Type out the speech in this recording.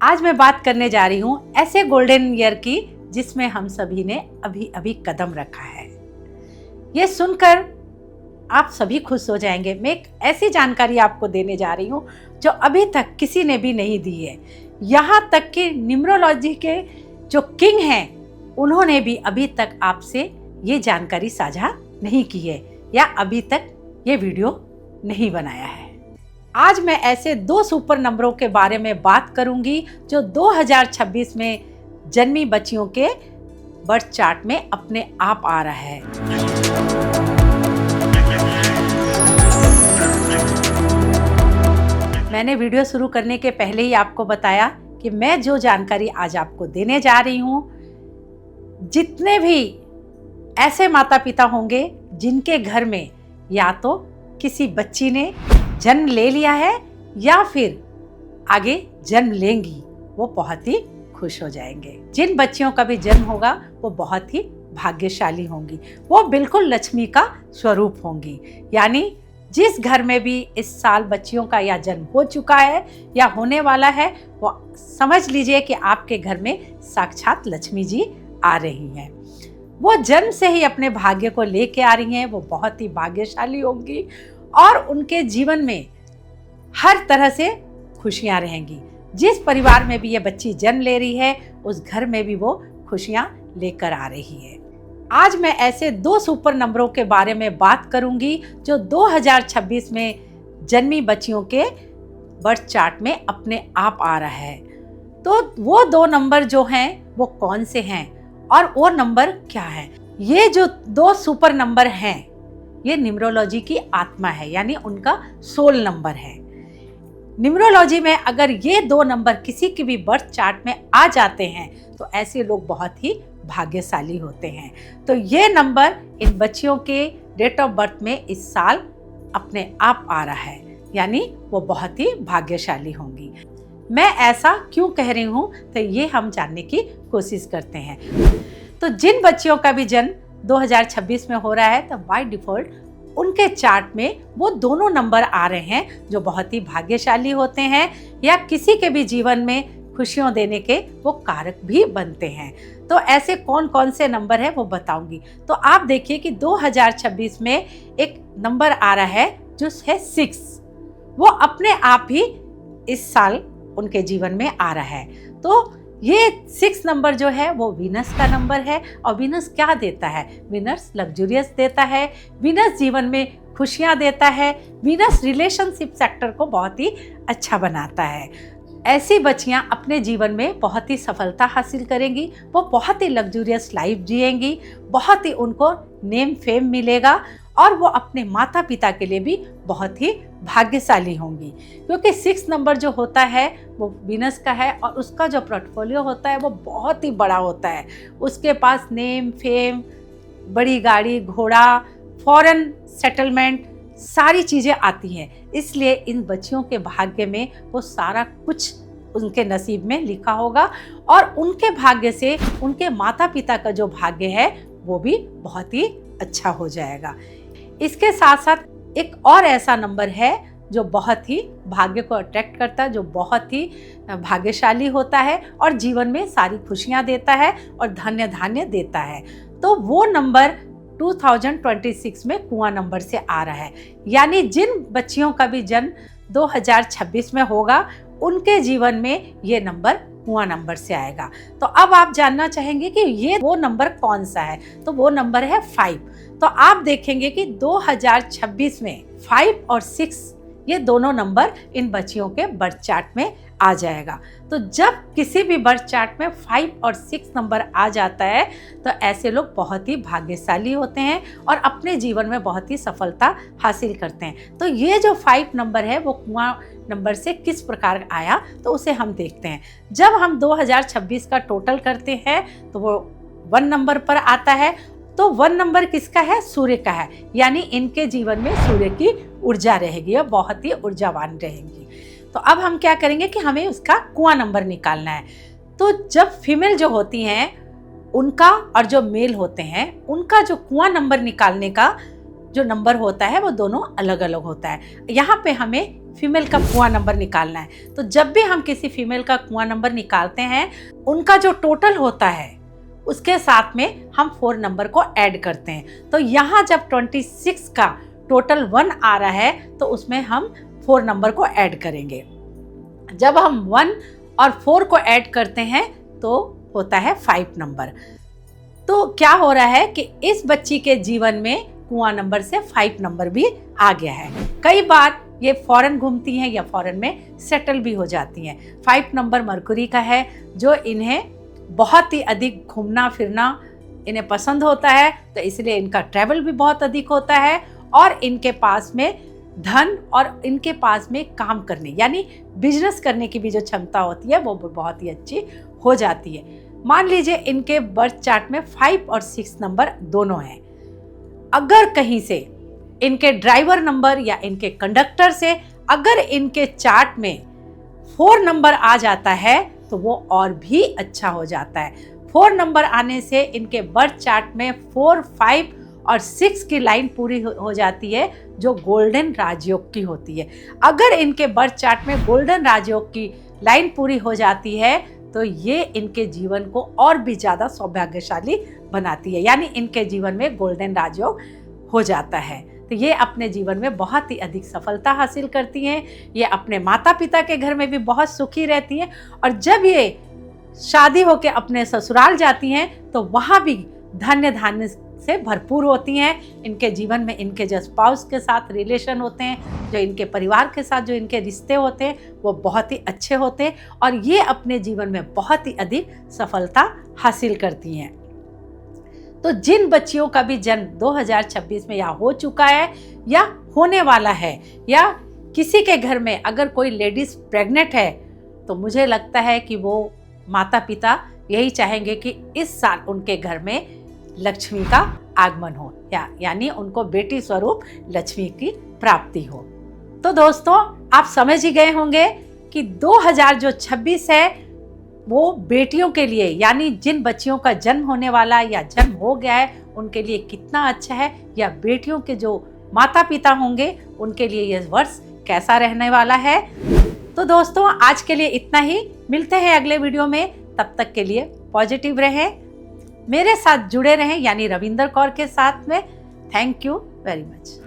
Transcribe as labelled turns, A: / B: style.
A: आज मैं बात करने जा रही हूँ ऐसे गोल्डन ईयर की जिसमें हम सभी ने अभी अभी कदम रखा है। ये सुनकर आप सभी खुश हो जाएंगे। मैं एक ऐसी जानकारी आपको देने जा रही हूँ जो अभी तक किसी ने भी नहीं दी है। यहाँ तक कि न्यूमरोलॉजी के जो किंग हैं उन्होंने भी अभी तक आपसे ये जानकारी साझा नहीं की है या अभी तक ये वीडियो नहीं बनाया है। आज मैं ऐसे 2 सुपर नंबरों के बारे में बात करूंगी जो 2026 में जन्मी बच्चियों के बर्थ चार्ट में अपने आप आ रहा है। मैंने वीडियो शुरू करने के पहले ही आपको बताया कि मैं जो जानकारी आज आपको देने जा रही हूँ, जितने भी ऐसे माता पिता होंगे जिनके घर में या तो किसी बच्ची ने जन्म ले लिया है या फिर आगे जन्म लेंगी, वो बहुत ही खुश हो जाएंगे। जिन बच्चियों का भी जन्म होगा वो बहुत ही भाग्यशाली होंगी, वो बिल्कुल लक्ष्मी का स्वरूप होंगी। यानी जिस घर में भी इस साल बच्चियों का या जन्म हो चुका है या होने वाला है, वो समझ लीजिए कि आपके घर में साक्षात लक्ष्मी जी आ रही हैं। वो जन्म से ही अपने भाग्य को लेके आ रही हैं, वो बहुत ही भाग्यशाली होंगी और उनके जीवन में हर तरह से खुशियां रहेंगी। जिस परिवार में भी ये बच्ची जन्म ले रही है उस घर में भी वो खुशियां लेकर आ रही है। आज मैं ऐसे 2 सुपर नंबरों के बारे में बात करूंगी जो 2026 में जन्मी बच्चियों के बर्थ चार्ट में अपने आप आ रहा है। तो वो 2 नंबर जो हैं वो कौन से हैं और वो नंबर क्या है? ये जो 2 सुपर नंबर हैं ये न्यूमरोलॉजी की आत्मा है, यानी उनका सोल नंबर है। न्यूमरोलॉजी में अगर ये 2 नंबर किसी के भी बर्थ चार्ट में आ जाते हैं तो ऐसे लोग बहुत ही भाग्यशाली होते हैं। तो ये नंबर इन बच्चियों के डेट ऑफ बर्थ में इस साल अपने आप आ रहा है, यानी वो बहुत ही भाग्यशाली होंगी। मैं ऐसा क्यों कह रही हूँ तो ये हम जानने की कोशिश करते हैं। तो जिन बच्चियों का भी जन्म 2026 में हो रहा है तो बाय डिफॉल्ट उनके चार्ट में वो दोनों नंबर आ रहे हैं जो बहुत ही भाग्यशाली होते हैं या किसी के भी जीवन में खुशियों देने के वो कारक भी बनते हैं। तो ऐसे कौन कौन से नंबर है वो बताऊंगी। तो आप देखिए कि 2026 में एक नंबर आ रहा है जो है 6। वो अपने आप ही इस साल उनके जीवन में आ रहा है। तो ये 6 नंबर जो है वो वीनस का नंबर है। और वीनस क्या देता है? वीनस लग्जूरियस देता है, वीनस जीवन में खुशियाँ देता है, वीनस रिलेशनशिप सेक्टर को बहुत ही अच्छा बनाता है। ऐसी बच्चियाँ अपने जीवन में बहुत ही सफलता हासिल करेंगी, वो बहुत ही लग्जूरियस लाइफ जिएंगी, बहुत ही उनको नेम फेम मिलेगा और वो अपने माता पिता के लिए भी बहुत ही भाग्यशाली होंगी। क्योंकि 6 नंबर जो होता है वो वीनस का है और उसका जो पोर्टफोलियो होता है वो बहुत ही बड़ा होता है। उसके पास नेम फेम, बड़ी गाड़ी घोड़ा, फॉरेन सेटलमेंट, सारी चीज़ें आती हैं। इसलिए इन बच्चियों के भाग्य में वो सारा कुछ उनके नसीब में लिखा होगा और उनके भाग्य से उनके माता पिता का जो भाग्य है वो भी बहुत ही अच्छा हो जाएगा। इसके साथ साथ एक और ऐसा नंबर है जो बहुत ही भाग्य को अट्रैक्ट करता है, जो बहुत ही भाग्यशाली होता है और जीवन में सारी खुशियां देता है और धन्य धान्य देता है। तो वो नंबर 2026 में कुआं नंबर से आ रहा है। यानी जिन बच्चियों का भी जन्म 2026 में होगा उनके जीवन में ये नंबर कुआं नंबर से आएगा। तो अब आप जानना चाहेंगे कि ये वो नंबर कौन सा है? तो वो नंबर है 5। तो आप देखेंगे कि 2026 में 5 और 6 ये दोनों नंबर इन बच्चियों के बर्थ चार्ट में आ जाएगा। तो जब किसी भी बर्थ चार्ट में 5 और 6 नंबर आ जाता है तो ऐसे लोग बहुत ही भाग्यशाली होते हैं और अपने जीवन में बहुत ही सफलता हासिल करते हैं। तो ये जो 5 नंबर है वो कुआं नंबर से किस प्रकार आया तो उसे हम देखते हैं। जब हम 2026 का टोटल करते हैं तो वो 1 नंबर पर आता है। तो 1 नंबर किसका है? सूर्य का है। यानी इनके जीवन में सूर्य की ऊर्जा रहेगी और बहुत ही ऊर्जावान रहेंगी। तो अब हम क्या करेंगे कि हमें उसका कुआं नंबर निकालना है। तो जब फीमेल जो होती हैं उनका और जो मेल होते हैं उनका जो कुआं नंबर निकालने का जो नंबर होता है वो दोनों अलग अलग होता है। यहाँ पे हमें फीमेल का कुआं नंबर निकालना है। तो जब भी हम किसी फीमेल का कुआं नंबर निकालते हैं, उनका जो टोटल होता है उसके साथ में हम 4 नंबर को ऐड करते हैं। तो यहाँ जब 26 का टोटल 1 आ रहा है तो उसमें हम 4 नंबर को ऐड करेंगे। जब हम 1 और 4 को ऐड करते हैं तो होता है 5 नंबर। तो क्या हो रहा है कि इस बच्ची के जीवन में कुआं नंबर से 5 नंबर भी आ गया है। कई बार ये फॉरेन घूमती हैं या फॉरेन में सेटल भी हो जाती हैं। 5 नंबर मरकुरी का है, जो इन्हें बहुत ही अधिक घूमना फिरना इन्हें पसंद होता है, तो इसलिए इनका ट्रैवल भी बहुत अधिक होता है और इनके पास में धन और इनके पास में काम करने यानी बिजनेस करने की भी जो क्षमता होती है वो बहुत ही अच्छी हो जाती है। मान लीजिए इनके बर्थ चार्ट में 5 और 6 नंबर दोनों हैं। अगर कहीं से इनके ड्राइवर नंबर या इनके कंडक्टर से अगर इनके चार्ट में 4 नंबर आ जाता है तो वो और भी अच्छा हो जाता है। 4 नंबर आने से इनके बर्थ चार्ट में 4, 5 और 6 की लाइन पूरी हो जाती है, जो गोल्डन राजयोग की होती है। अगर इनके बर्थ चार्ट में गोल्डन राजयोग की लाइन पूरी हो जाती है तो ये इनके जीवन को और भी ज़्यादा सौभाग्यशाली बनाती है, यानी इनके जीवन में गोल्डन राजयोग हो जाता है। तो ये अपने जीवन में बहुत ही अधिक सफलता हासिल करती हैं। ये अपने माता पिता के घर में भी बहुत सुखी रहती हैं और जब ये शादी होकर अपने ससुराल जाती हैं तो वहाँ भी धन्य धान्य से भरपूर होती हैं। इनके जीवन में इनके जो स्पाउस के साथ रिलेशन होते हैं, जो इनके परिवार के साथ जो इनके रिश्ते होते हैं वो बहुत ही अच्छे होते हैं और ये अपने जीवन में बहुत ही अधिक सफलता हासिल करती हैं। तो जिन बच्चियों का भी जन्म 2026 में या हो चुका है या होने वाला है या किसी के घर में अगर कोई लेडीज प्रेग्नेंट है, तो मुझे लगता है कि वो माता पिता यही चाहेंगे कि इस साल उनके घर में लक्ष्मी का आगमन हो यानी उनको बेटी स्वरूप लक्ष्मी की प्राप्ति हो। तो दोस्तों, आप समझ ही गए होंगे कि 2026 है वो बेटियों के लिए, यानी जिन बच्चियों का जन्म होने वाला या जन्म हो गया है उनके लिए कितना अच्छा है, या बेटियों के जो माता पिता होंगे उनके लिए यह वर्ष कैसा रहने वाला है। तो दोस्तों, आज के लिए इतना ही। मिलते हैं अगले वीडियो में। तब तक के लिए पॉजिटिव रहें, मेरे साथ जुड़े रहें यानी रविंदर कौर के साथ में। Thank you very much.